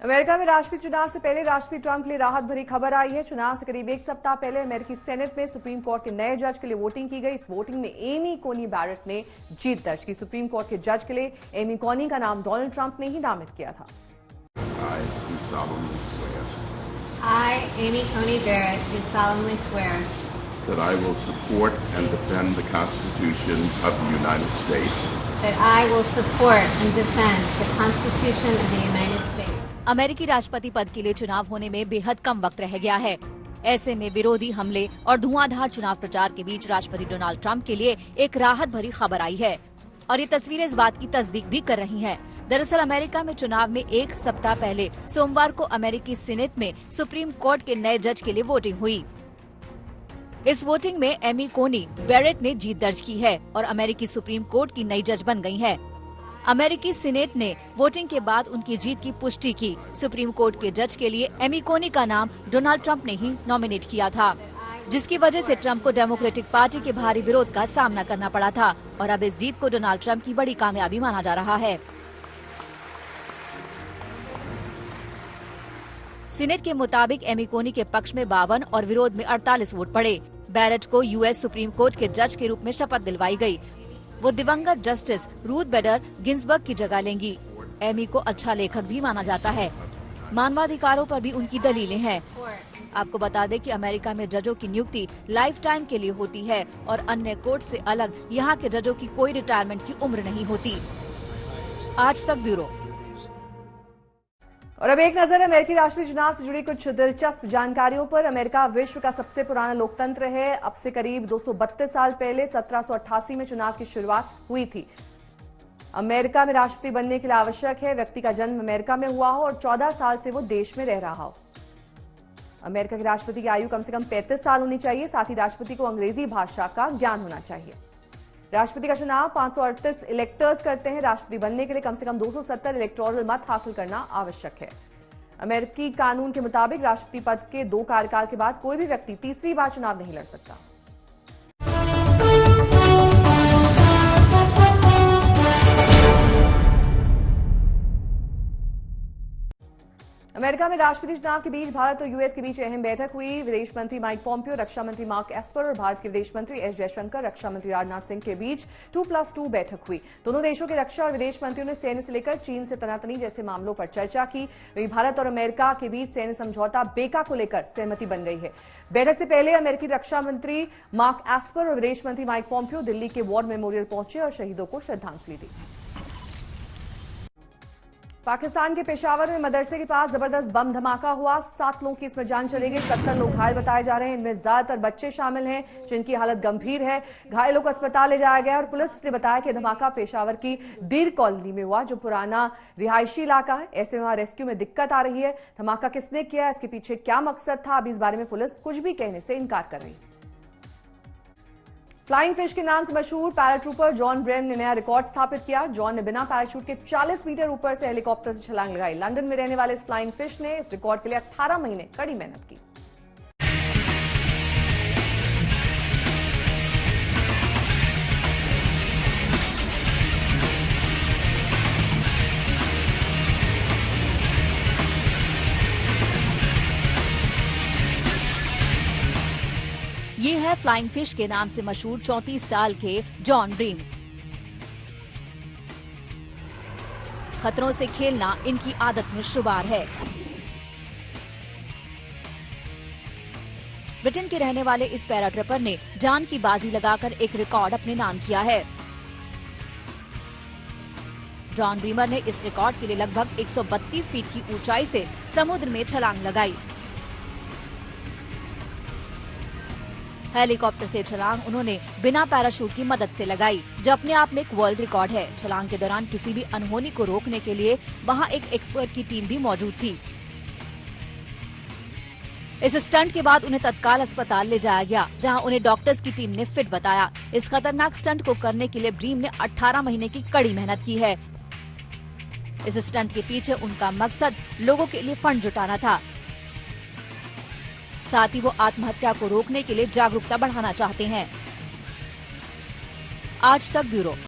America में राष्ट्रपति चुनाव से पहले राष्ट्रपति ट्रंप के लिए राहत भरी खबर आई है। चुनाव से करीब एक सप्ताह पहले अमेरिकी सेनेट में सुप्रीम कोर्ट के नए जज के लिए वोटिंग की गई। इस वोटिंग में एमी कोनी बैरेट ने जीत दर्ज की। सुप्रीम कोर्ट के जज के लिए एमी कोनी का नाम डोनाल्ड ट्रंप ने ही नामित किया था। I, Amy Coney Barrett, do solemnly swear that I will support and defend the Constitution of the United States. That I will support and defend the Constitution of the United States. अमेरिकी राष्ट्रपति पद के लिए चुनाव होने में बेहद कम वक्त रह गया है। ऐसे में विरोधी हमले और धुआंधार चुनाव प्रचार के बीच राष्ट्रपति डोनाल्ड ट्रंप के लिए एक राहत भरी खबर आई है और ये तस्वीरें इस बात की तस्दीक भी कर रही हैं। दरअसल अमेरिका में चुनाव में एक सप्ताह पहले सोमवार को अमेरिकी सीनेट में सुप्रीम कोर्ट के नए जज के लिए वोटिंग हुई। इस वोटिंग में एमी कोनी बैरेट ने जीत दर्ज की है और अमेरिकी सुप्रीम कोर्ट की नई जज बन गई हैं। अमेरिकी सीनेट ने वोटिंग के बाद उनकी जीत की पुष्टि की। सुप्रीम कोर्ट के जज के लिए एमी कोनी का नाम डोनाल्ड ट्रंप ने ही नॉमिनेट किया था, जिसकी वजह से ट्रंप को डेमोक्रेटिक पार्टी के भारी विरोध का सामना करना पड़ा था और अब इस जीत को डोनाल्ड ट्रंप की बड़ी कामयाबी माना जा रहा है। सीनेट के मुताबिक एमी कोनी के पक्ष में 52 और विरोध में 48 वोट पड़े। बैरेट को यूएस सुप्रीम कोर्ट के जज के रूप में शपथ दिलवाई गई। वो दिवंगत जस्टिस रूथ बेडर गिन्सबर्ग की जगह लेंगी। एमी को अच्छा लेखक भी माना जाता है। मानवाधिकारों पर भी उनकी दलीलें हैं। आपको बता दें कि अमेरिका में जजों की नियुक्ति लाइफ टाइम के लिए होती है और अन्य कोर्ट से अलग यहाँ के जजों की कोई रिटायरमेंट की उम्र नहीं होती। आज तक ब्यूरो। और अब एक नजर अमेरिकी राष्ट्रपति चुनाव से जुड़ी कुछ दिलचस्प जानकारियों पर। अमेरिका विश्व का सबसे पुराना लोकतंत्र है। अब से करीब 232 साल पहले 1788 में चुनाव की शुरुआत हुई थी। अमेरिका में राष्ट्रपति बनने के लिए आवश्यक है व्यक्ति का जन्म अमेरिका में हुआ हो और 14 साल से वो देश में रह रहा हो। अमेरिका के राष्ट्रपति की आयु कम से कम 35 साल होनी चाहिए। साथ ही राष्ट्रपति को अंग्रेजी भाषा का ज्ञान होना चाहिए। राष्ट्रपति का चुनाव 538 इलेक्टर्स करते हैं। राष्ट्रपति बनने के लिए कम से कम 270 इलेक्टोरल मत हासिल करना आवश्यक है। अमेरिकी कानून के मुताबिक राष्ट्रपति पद के 2 कार्यकाल के बाद कोई भी व्यक्ति तीसरी बार चुनाव नहीं लड़ सकता। अमेरिका में राष्ट्रपति चुनाव के बीच भारत और यूएस के बीच अहम बैठक हुई। विदेश मंत्री माइक पॉम्पियो, रक्षा मंत्री मार्क एस्पर और भारत के विदेश मंत्री एस जयशंकर, रक्षा मंत्री राजनाथ सिंह के बीच 2+2 बैठक हुई। दोनों देशों के रक्षा और विदेश मंत्रियों ने सैन्य से लेकर चीन से तनातनी जैसे मामलों पर चर्चा की। वहीं भारत और अमेरिका के बीच सैन्य समझौता बेका को लेकर सहमति बन गई है। बैठक से पहले अमेरिकी रक्षा मंत्री मार्क एस्पर और विदेश मंत्री माइक पॉम्पियो दिल्ली के वॉर मेमोरियल पहुंचे और शहीदों को श्रद्धांजलि दी। पाकिस्तान के पेशावर में मदरसे के पास जबरदस्त बम धमाका हुआ। 7 लोगों की इसमें जान चली गई। 70 लोग घायल बताए जा रहे हैं। इनमें ज्यादातर बच्चे शामिल हैं जिनकी हालत गंभीर है। घायलों को अस्पताल ले जाया गया और पुलिस ने बताया कि धमाका पेशावर की दीर कॉलोनी में हुआ, जो पुराना रिहायशी इलाका है। ऐसे में वहां रेस्क्यू में दिक्कत आ रही है। धमाका किसने किया, इसके पीछे क्या मकसद था, अभी इस बारे में पुलिस कुछ भी कहने से इनकार कर रही है। फ्लाइंग फिश के नाम से मशहूर पैराट्रूपर जॉन ब्रेन ने नया रिकॉर्ड स्थापित किया। जॉन ने बिना पैराशूट के 40 मीटर ऊपर से हेलीकॉप्टर से छलांग लगाई। लंदन में रहने वाले इस फ्लाइंग फिश ने इस रिकॉर्ड के लिए 18 महीने कड़ी मेहनत की। ये है फ्लाइंग फिश के नाम से मशहूर 34 साल के जॉन ड्रीम। खतरों से खेलना इनकी आदत में शुमार है। ब्रिटेन के रहने वाले इस पैराट्रिपर ने जान की बाजी लगाकर एक रिकॉर्ड अपने नाम किया है। जॉन ड्रीमर ने इस रिकॉर्ड के लिए लगभग 132 फीट की ऊंचाई से समुद्र में छलांग लगाई। हेलीकॉप्टर से छलांग उन्होंने बिना पैराशूट की मदद से लगाई, जो अपने आप में एक वर्ल्ड रिकॉर्ड है। छलांग के दौरान किसी भी अनहोनी को रोकने के लिए वहां एक एक्सपर्ट की टीम भी मौजूद थी। इस स्टंट के बाद उन्हें तत्काल अस्पताल ले जाया गया, जहां उन्हें डॉक्टर्स की टीम ने फिट बताया। इस खतरनाक स्टंट को करने के लिए ड्रीम ने 18 महीने की कड़ी मेहनत की है। इस स्टंट के पीछे उनका मकसद लोगों के लिए फंड जुटाना था। साथ ही वो आत्महत्या को रोकने के लिए जागरूकता बढ़ाना चाहते हैं। आज तक ब्यूरो।